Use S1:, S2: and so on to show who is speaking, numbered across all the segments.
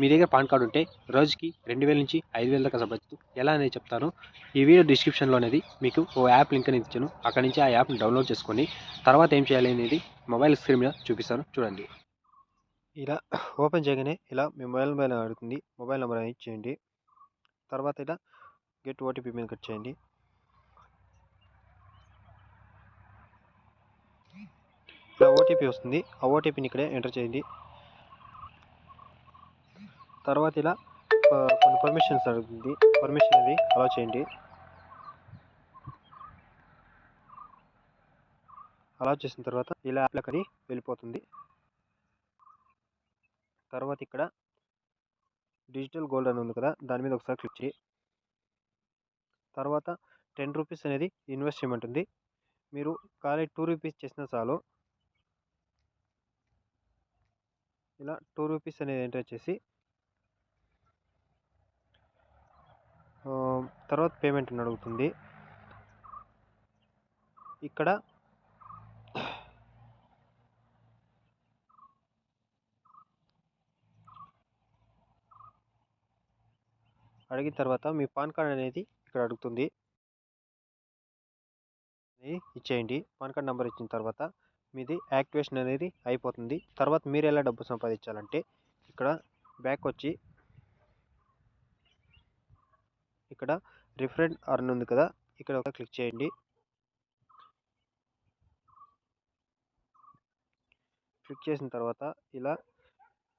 S1: మీ దగ్గర pan card ఉంటే రోజుకి 2000 నుంచి 5000 దాకా సంపాదించు. ఎలా అనేది చెప్తాను. ఈ వీడియో డిస్క్రిప్షన్లో అనేది మీకు ఓ యాప్ లింక్ అనేది ఇచ్చాను. అక్కడి నుంచి ఆ యాప్ని డౌన్లోడ్ చేసుకొని తర్వాత ఏం చేయాలి అనేది మొబైల్ స్క్రీన్ మీద చూపిస్తాను చూడండి. ఇలా ఓపెన్ చేయగానే ఇలా మీ మొబైల్ అడుగుతుంది. మొబైల్ నెంబర్ అనేది ఇచ్చేయండి. తర్వాత ఇలా గెట్ ఓటీపీ మీద కట్ చేయండి. ఇలా ఓటీపీ వస్తుంది. ఆ ఓటీపీని ఇక్కడే ఎంటర్ చేయండి. తర్వాత ఇలా కొన్ని పర్మిషన్స్ అడుగుతుంది. పర్మిషన్ అది అలా చేయండి. అలా చేసిన తర్వాత ఇలా యాప్లోకి అది వెళ్ళిపోతుంది. తర్వాత ఇక్కడ డిజిటల్ గోల్డ్ అని ఉంది కదా, దాని మీద ఒకసారి క్లిక్ చేయి. తర్వాత 10 రూపీస్ అనేది ఇన్వెస్ట్ చేయమంటుంది. మీరు ఖాళీ 2 రూపీస్ చేసినా చాలు. ఇలా 2 రూపీస్ అనేది ఎంటర్ చేసి తర్వాత పేమెంట్ అని అడుగుతుంది. ఇక్కడ అడిగిన తర్వాత మీ పాన్ కార్డ్ అనేది ఇక్కడ అడుగుతుంది. ఇచ్చేయండి. పాన్ కార్డ్ నెంబర్ ఇచ్చిన తర్వాత మీది యాక్టివేషన్ అనేది అయిపోతుంది. తర్వాత మీరు ఎలా డబ్బు సంపాదించాలంటే ఇక్కడ బ్యాక్ వచ్చి ఇక్కడ రిఫరెండ్ అర్న్ ఉంది కదా, ఇక్కడ ఒక క్లిక్ చేయండి. క్లిక్ చేసిన తర్వాత ఇలా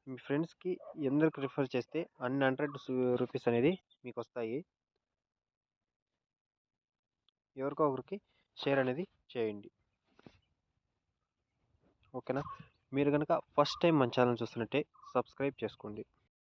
S1: మీ ఫ్రెండ్స్కి ఎందరికి రిఫర్ చేస్తే అన్ని 100 రూపీస్ అనేది మీకు వస్తాయి. ఎవరికో ఒకరికి షేర్ అనేది చేయండి. ఓకేనా. మీరు కనుక ఫస్ట్ టైం మన ఛానల్ చూస్తున్నట్టే సబ్స్క్రైబ్ చేసుకోండి.